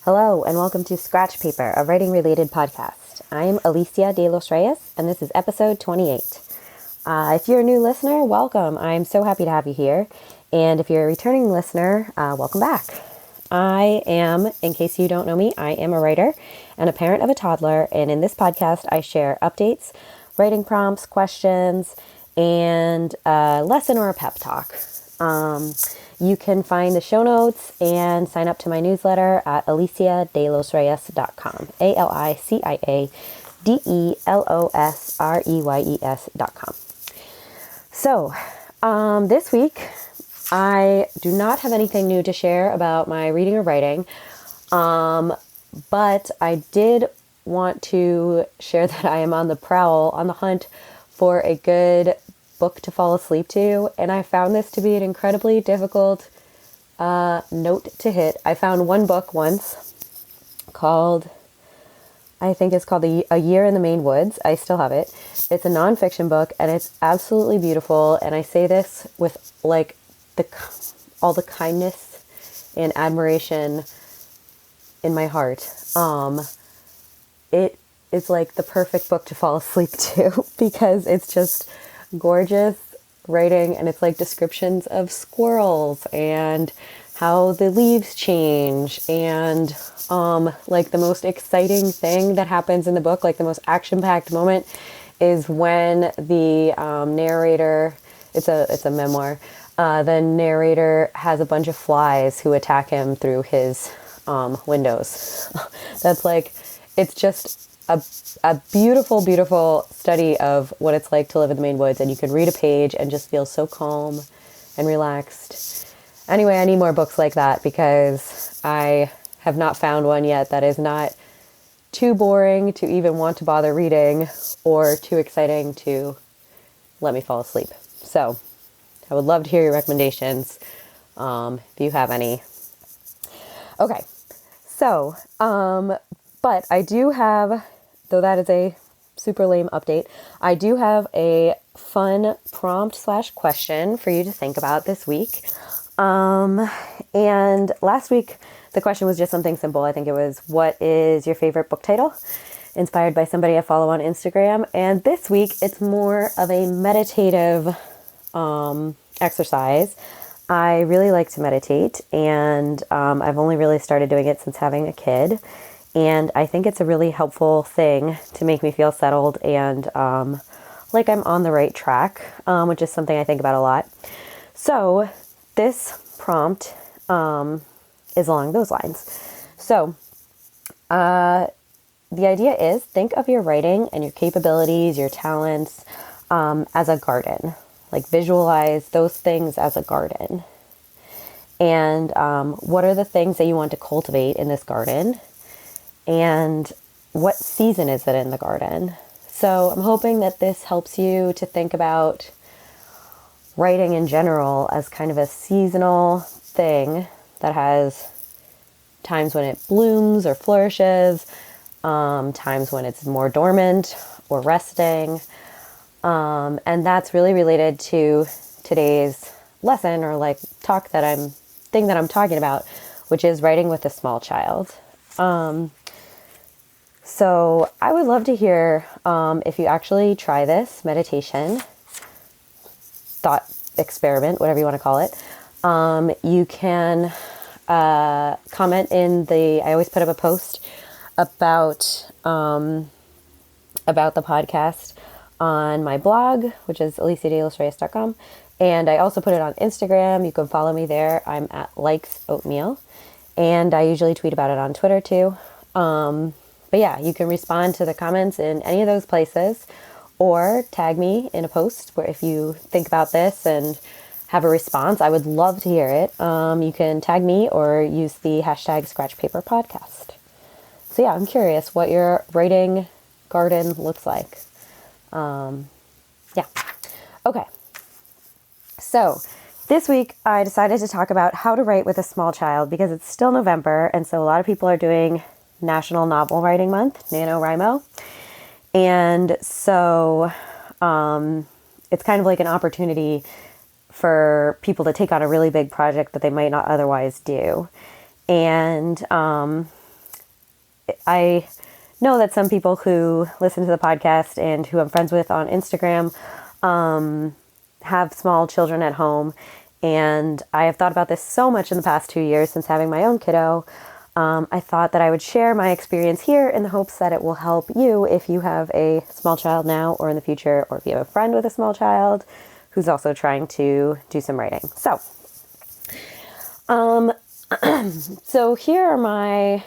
Hello, and welcome to Scratch Paper, a writing-related podcast. I'm Alicia de los Reyes, and this is episode 28. If you're a new listener, welcome. I'm so happy to have you here. And if you're a returning listener, welcome back. I am, in case you don't know me, I am a writer and a parent of a toddler. And in this podcast, I share updates, writing prompts, questions, and a lesson or a pep talk. You can find the show notes and sign up to my newsletter at aliciadelosreyes.com. ALICIADELOSREYES.com. So, this week, I do not have anything new to share about my reading or writing, but I did want to share that I am on the prowl, on the hunt for a good book to fall asleep to, and I found this to be an incredibly difficult note to hit. I found one book once called, I think it's called A Year in the Maine Woods. I still have it. It's a nonfiction book, and it's absolutely beautiful, and I say this with like all the kindness and admiration in my heart. It is like the perfect book to fall asleep to because it's just gorgeous writing, and it's like descriptions of squirrels and how the leaves change, and like the most exciting thing that happens in the book, like the most action-packed moment, is when the narrator, it's a memoir, the narrator has a bunch of flies who attack him through his windows. That's like, it's just a beautiful, beautiful study of what it's like to live in the Maine woods, and you can read a page and just feel so calm and relaxed. Anyway, I need more books like that because I have not found one yet that is not too boring to even want to bother reading or too exciting to let me fall asleep. So I would love to hear your recommendations if you have any. Okay, so, but I do have, though that is a super lame update, I do have a fun prompt / question for you to think about this week. And last week, the question was just something simple. I think it was, what is your favorite book title? Inspired by somebody I follow on Instagram. And this week, it's more of a meditative exercise. I really like to meditate, and I've only really started doing it since having a kid. And I think it's a really helpful thing to make me feel settled and like I'm on the right track, which is something I think about a lot. So this prompt is along those lines. So the idea is, think of your writing and your capabilities, your talents as a garden. Like, visualize those things as a garden. And what are the things that you want to cultivate in this garden? And what season is it in the garden? So I'm hoping that this helps you to think about writing in general as kind of a seasonal thing that has times when it blooms or flourishes, times when it's more dormant or resting. And that's really related to today's lesson, or like thing that I'm talking about, which is writing with a small child. So I would love to hear if you actually try this meditation, thought experiment, whatever you want to call it. You can comment I always put up a post about the podcast on my blog, which is aliciadelosreyes.com. And I also put it on Instagram. You can follow me there. I'm at likes_oatmeal. And I usually tweet about it on Twitter too. But yeah, you can respond to the comments in any of those places, or tag me in a post where if you think about this and have a response. I would love to hear it. You can tag me or use the hashtag #ScratchPaperPodcast. So yeah, I'm curious what your writing garden looks like. Yeah. Okay. So this week I decided to talk about how to write with a small child because it's still November, and so a lot of people are doing National Novel Writing Month, NaNoWriMo. And so it's kind of like an opportunity for people to take on a really big project that they might not otherwise do. And I know that some people who listen to the podcast and who I'm friends with on Instagram have small children at home. And I have thought about this so much in the past 2 years since having my own kiddo. I thought that I would share my experience here in the hopes that it will help you if you have a small child now or in the future, or if you have a friend with a small child who's also trying to do some writing. So here are my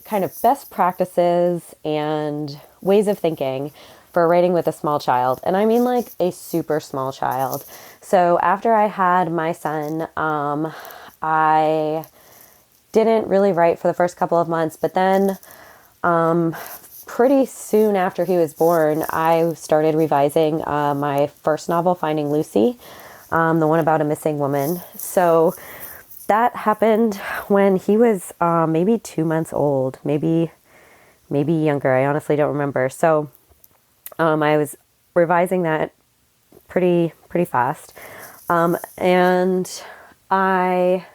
kind of best practices and ways of thinking for writing with a small child. And I mean like a super small child. So after I had my son, I didn't really write for the first couple of months, but then pretty soon after he was born, I started revising my first novel, Finding Lucy, the one about a missing woman. So that happened when he was maybe 2 months old, maybe younger. I honestly don't remember. So I was revising that pretty fast. And I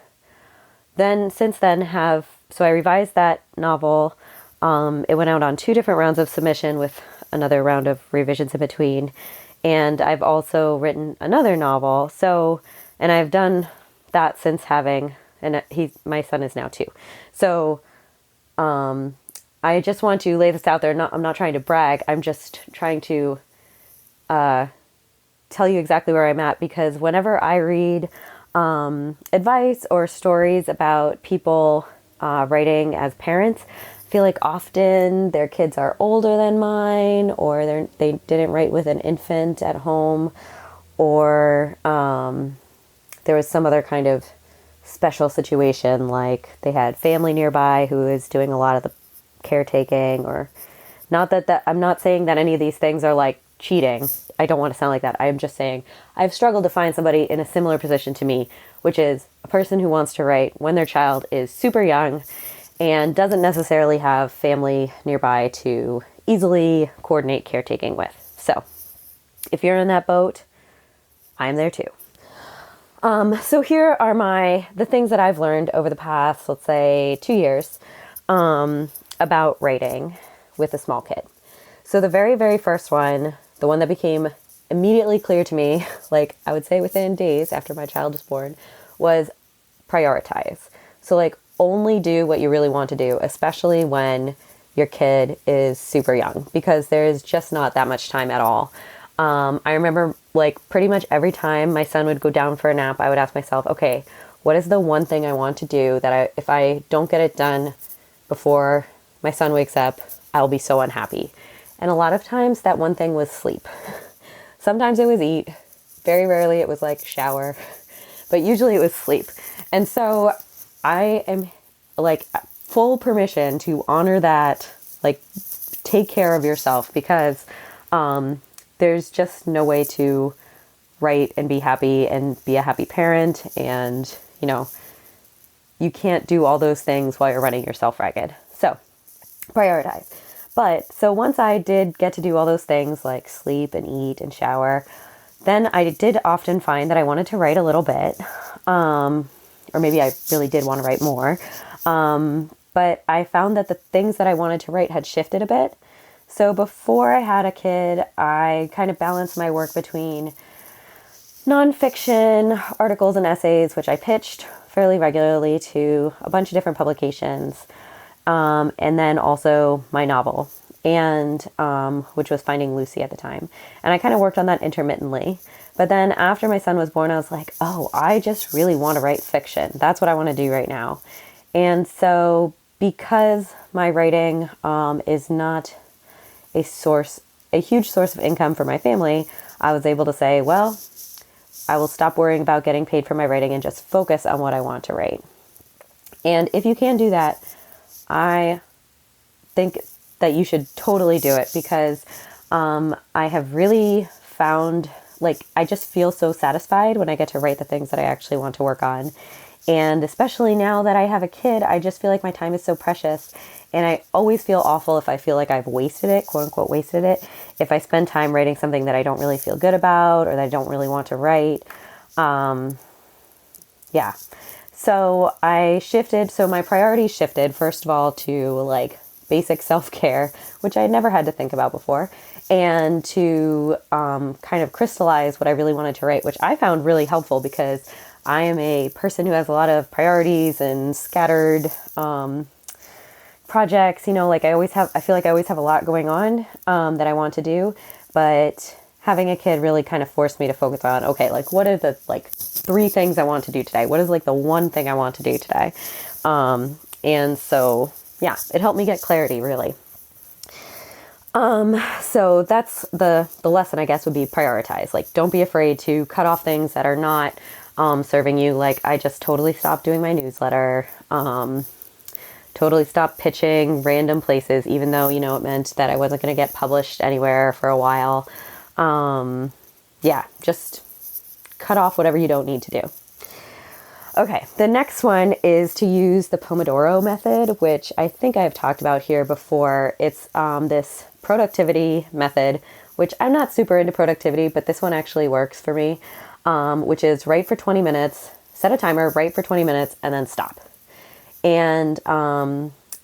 then since then I revised that novel. It went out on 2 different rounds of submission with another round of revisions in between. And I've also written another novel. And I've done that since having, and my son is now 2. So, I just want to lay this out there. I'm not trying to brag. I'm just trying to, tell you exactly where I'm at, because whenever I read, advice or stories about people, writing as parents, I feel like often their kids are older than mine, or they didn't write with an infant at home, or, there was some other kind of special situation, like they had family nearby who is doing a lot of the caretaking, or not that I'm not saying that any of these things are like cheating. I don't want to sound like that. I am just saying I've struggled to find somebody in a similar position to me, which is a person who wants to write when their child is super young and doesn't necessarily have family nearby to easily coordinate caretaking with. So if you're in that boat, I'm there too. So here are the things that I've learned over the past, let's say 2 years, about writing with a small kid. So the very, very first one, the one that became immediately clear to me, like I would say within days after my child was born, was prioritize. So like only do what you really want to do, especially when your kid is super young, because there is just not that much time at all. I remember like pretty much every time my son would go down for a nap, I would ask myself, okay, what is the one thing I want to do that if I don't get it done before my son wakes up, I'll be so unhappy. And a lot of times that one thing was sleep. Sometimes it was eat. Very rarely it was like shower, but usually it was sleep. And so I am like full permission to honor that, like take care of yourself, because, there's just no way to write and be happy and be a happy parent. And, you can't do all those things while you're running yourself ragged. So prioritize. But so once I did get to do all those things like sleep and eat and shower, then I did often find that I wanted to write a little bit. Or maybe I really did want to write more. But I found that the things that I wanted to write had shifted a bit. So before I had a kid, I kind of balanced my work between nonfiction articles and essays, which I pitched fairly regularly to a bunch of different publications, and then also my novel, and which was Finding Lucy at the time. And I kind of worked on that intermittently. But then after my son was born, I was like, oh, I just really want to write fiction. That's what I want to do right now. And so because my writing is not a huge source of income for my family, I was able to say, well, I will stop worrying about getting paid for my writing and just focus on what I want to write. And if you can do that, I think that you should totally do it, because I have really found, like, I just feel so satisfied when I get to write the things that I actually want to work on. And especially now that I have a kid, I just feel like my time is so precious. And I always feel awful if I feel like I've wasted it, quote unquote, wasted it, if I spend time writing something that I don't really feel good about or that I don't really want to write. Yeah. So I shifted, so my priorities shifted, first of all, to like basic self-care, which I never had to think about before, and to kind of crystallize what I really wanted to write, which I found really helpful because I am a person who has a lot of priorities and scattered projects. Like I feel like I always have a lot going on that I want to do, but having a kid really kind of forced me to focus on, okay, like what are the like 3 things I want to do today? What is like the one thing I want to do today? And so, yeah, it helped me get clarity really. So that's the lesson, I guess, would be prioritize. Like, don't be afraid to cut off things that are not serving you. Like, I just totally stopped doing my newsletter. Totally stopped pitching random places, even though, it meant that I wasn't going to get published anywhere for a while. Yeah, just cut off whatever you don't need to do. Okay, the next one is to use the Pomodoro method, which I think I've talked about here before. It's this productivity method, which I'm not super into productivity, but this one actually works for me, which is write for 20 minutes, set a timer, write for 20 minutes, and then stop. And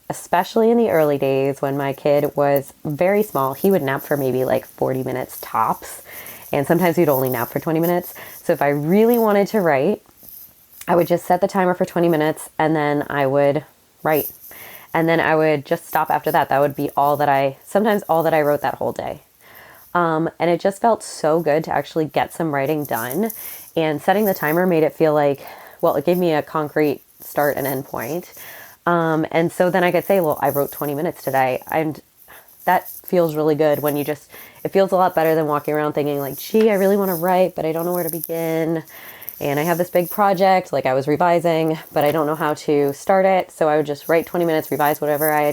especially in the early days when my kid was very small, he would nap for maybe like 40 minutes tops. And sometimes he'd only nap for 20 minutes. So if I really wanted to write, I would just set the timer for 20 minutes and then I would write. And then I would just stop after that. That would be sometimes all that I wrote that whole day. And it just felt so good to actually get some writing done. And setting the timer made it feel like, well, it gave me a concrete start and end point. And so then I could say, well, I wrote 20 minutes today. And that feels really good when it feels a lot better than walking around thinking like, gee, I really want to write, but I don't know where to begin. And I have this big project, like I was revising, but I don't know how to start it. So I would just write 20 minutes, revise whatever I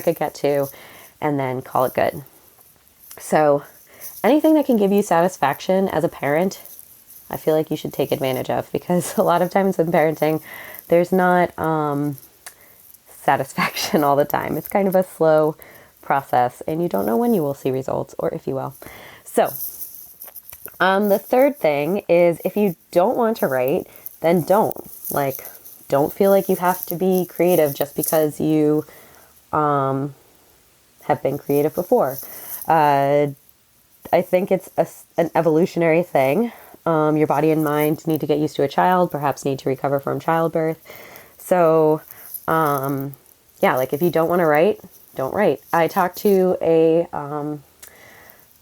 could get to, and then call it good. So anything that can give you satisfaction as a parent, I feel like you should take advantage of, because a lot of times in parenting, there's not satisfaction all the time. It's kind of a slow process and you don't know when you will see results or if you will. So the third thing is, if you don't want to write, then don't feel like you have to be creative just because you have been creative before. I think it's an evolutionary thing. Your body and mind need to get used to a child, perhaps need to recover from childbirth. So, like if you don't want to write, don't write. I talked to a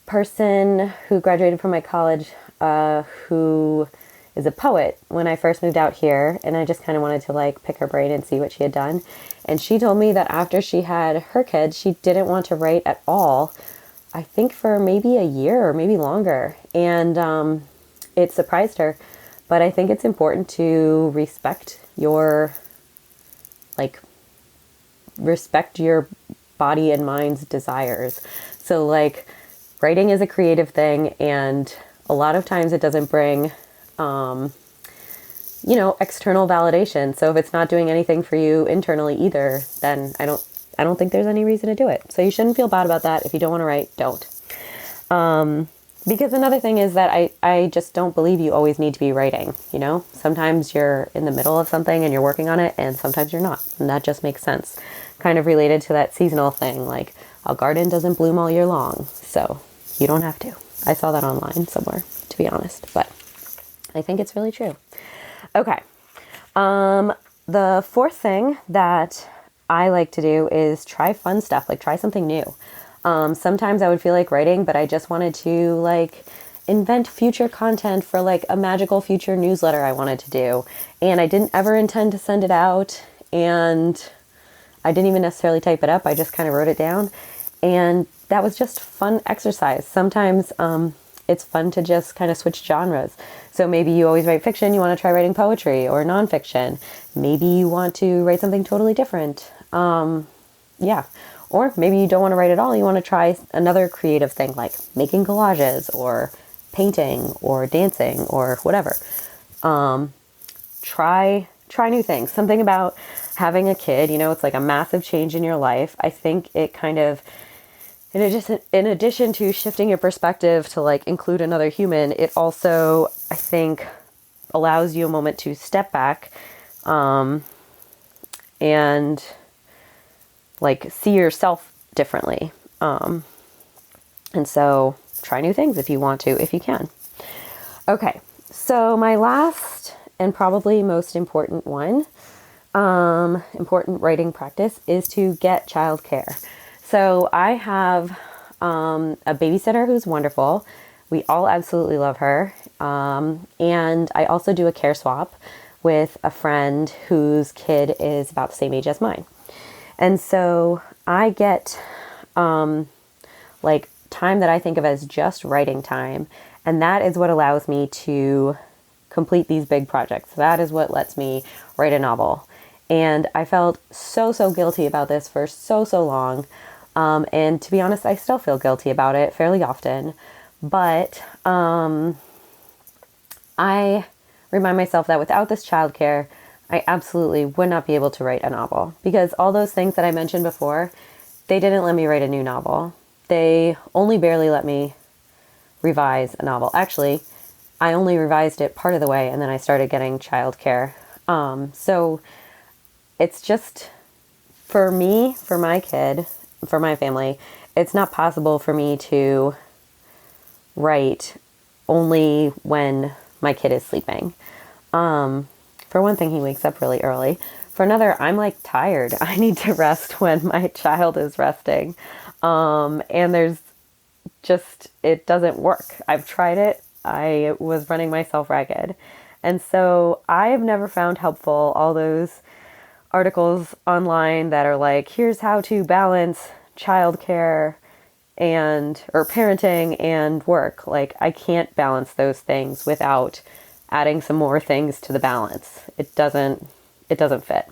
person who graduated from my college who is a poet when I first moved out here, and I just kind of wanted to like pick her brain and see what she had done. And she told me that after she had her kids, she didn't want to write at all, I think for maybe a year or maybe longer. And it surprised her. But I think it's important to respect your body and mind's desires. So like writing is a creative thing, and a lot of times it doesn't bring external validation. So if it's not doing anything for you internally either, then I don't think there's any reason to do it. So you shouldn't feel bad about that. If you don't want to write, don't. Because another thing is that I just don't believe you always need to be writing, Sometimes you're in the middle of something and you're working on it, and sometimes you're not. And that just makes sense. Kind of related to that seasonal thing, like a garden doesn't bloom all year long, so you don't have to. I saw that online somewhere, to be honest, but I think it's really true. Okay. The fourth thing that I like to do is try fun stuff, like try something new. Sometimes I would feel like writing, but I just wanted to like invent future content for like a magical future newsletter I wanted to do. And I didn't ever intend to send it out, and I didn't even necessarily type it up. I just kind of wrote it down, and that was just fun exercise. Sometimes it's fun to just kind of switch genres. So maybe you always write fiction, you want to try writing poetry or nonfiction. Maybe you want to write something totally different. Or maybe you don't want to write at all. You want to try another creative thing like making collages or painting or dancing or whatever. Try new things. Something about having a kid, it's like a massive change in your life. I think it kind of, in addition to shifting your perspective to like include another human, it also, I think, allows you a moment to step back, and like see yourself differently. And so try new things if you want to, if you can. Okay, so my last and probably most important one, important writing practice is to get childcare. So I have a babysitter who's wonderful. We all absolutely love her. And I also do a care swap with a friend whose kid is about the same age as mine. And so I get like time that I think of as just writing time. And that is what allows me to complete these big projects. That is what lets me write a novel. And I felt so guilty about this for so long. And to be honest, I still feel guilty about it fairly often. But I remind myself that without this childcare, I absolutely would not be able to write a novel, because all those things that I mentioned before, they didn't let me write a new novel. They only barely let me revise a novel. Actually, I only revised it part of the way, and then I started getting childcare. So it's just, for me, for my kid, for my family, it's not possible for me to write only when my kid is sleeping. For one thing, he wakes up really early. For another, I'm like tired. I need to rest when my child is resting. And there's just, it doesn't work. I've tried it. I was running myself ragged. And so I've never found helpful all those articles online that are like, here's how to balance childcare or parenting and work. Like, I can't balance those things without adding some more things to the balance. It doesn't fit.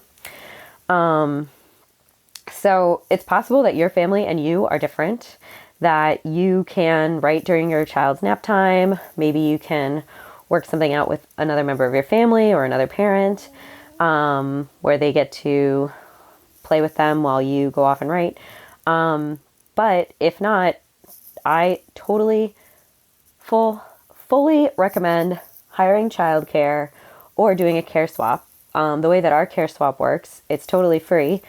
So it's possible that your family and you are different, that you can write during your child's nap time. Maybe you can work something out with another member of your family or another parent, where they get to play with them while you go off and write. But if not, I totally fully recommend hiring childcare or doing a care swap. The way that our care swap works, it's totally free.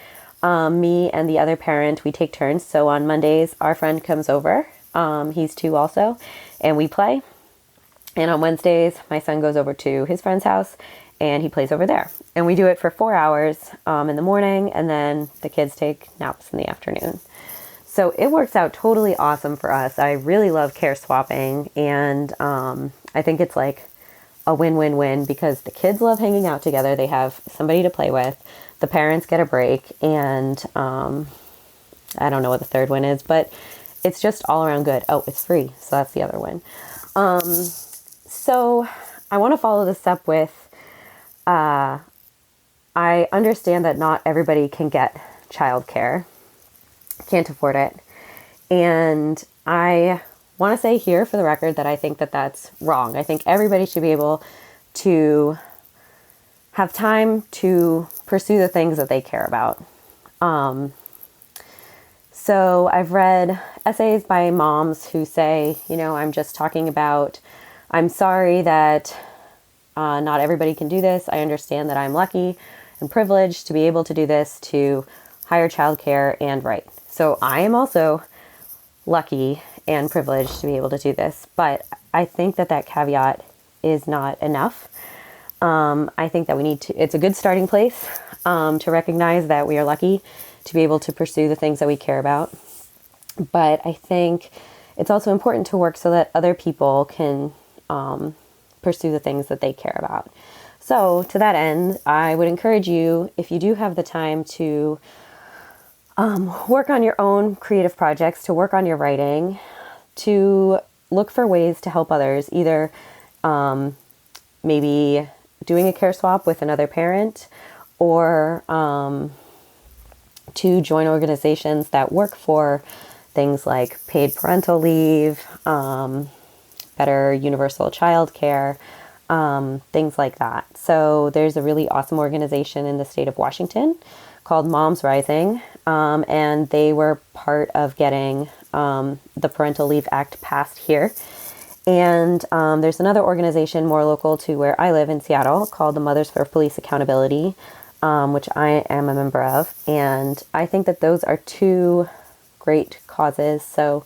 Me and the other parent, we take turns. So on Mondays, our friend comes over. He's 2 also, and we play. And on Wednesdays, my son goes over to his friend's house and he plays over there. And we do it for 4 hours in the morning, and then the kids take naps in the afternoon. So it works out totally awesome for us. I really love care swapping, and I think it's like a win-win-win, because the kids love hanging out together. They have somebody to play with. The parents get a break, and I don't know what the third win is, but it's just all around good. Oh, it's free, so that's the other win. So I want to follow this up with, I understand that not everybody can get childcare, can't afford it. And I want to say here for the record that I think that that's wrong. I think everybody should be able to have time to pursue the things that they care about. So I've read essays by moms who say, I'm just talking about, I'm sorry that not everybody can do this. I understand that I'm lucky and privileged to be able to do this, to hire childcare and write. So I am also lucky and privileged to be able to do this, but I think that caveat is not enough. I think that we need to, it's a good starting place to recognize that we are lucky to be able to pursue the things that we care about. But I think it's also important to work so that other people can pursue the things that they care about. So to that end, I would encourage you, if you do have the time, to work on your own creative projects, to work on your writing, to look for ways to help others, either maybe doing a care swap with another parent, or to join organizations that work for things like paid parental leave, better universal child care, things like that. So there's a really awesome organization in the state of Washington called Moms Rising, and they were part of getting the Parental Leave Act passed here. And there's another organization more local to where I live in Seattle called the Mothers for Police Accountability, which I am a member of. And I think that those are two great causes. So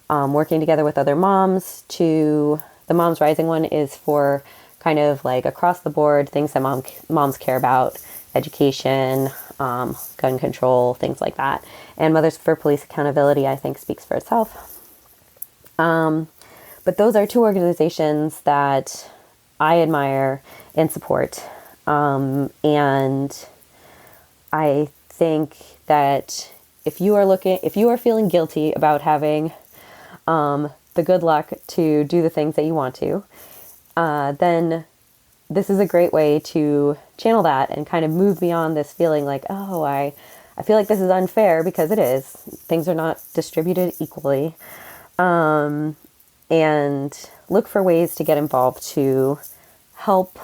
working together with other moms the Moms Rising one is for kind of like across the board things that moms care about, education, gun control, things like that. And Mothers for Police Accountability, I think, speaks for itself. But those are two organizations that I admire and support. And I think that if you are feeling guilty about having the good luck to do the things that you want to, then this is a great way to channel that and kind of move beyond this feeling like, oh, I feel like this is unfair, because it is. Things are not distributed equally. And look for ways to get involved to help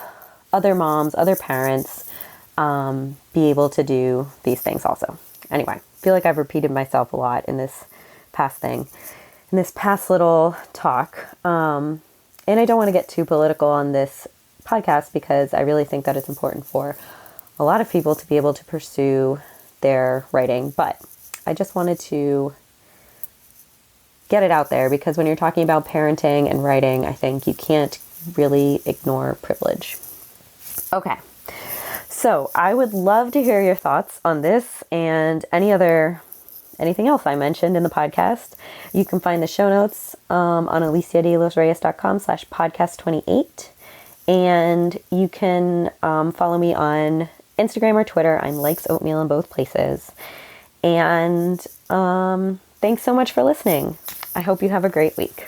other moms, other parents, be able to do these things also. Anyway, I feel like I've repeated myself a lot in this past little talk. And I don't want to get too political on this podcast, because I really think that it's important for a lot of people to be able to pursue their writing. But I just wanted to get it out there, because when you're talking about parenting and writing, I think you can't really ignore privilege. Okay. So I would love to hear your thoughts on this and anything else I mentioned in the podcast. You can find the show notes on aliciadelosreyes.com/podcast28. And you can follow me on Instagram or Twitter. I'm Likes Oatmeal in both places. And thanks so much for listening. I hope you have a great week.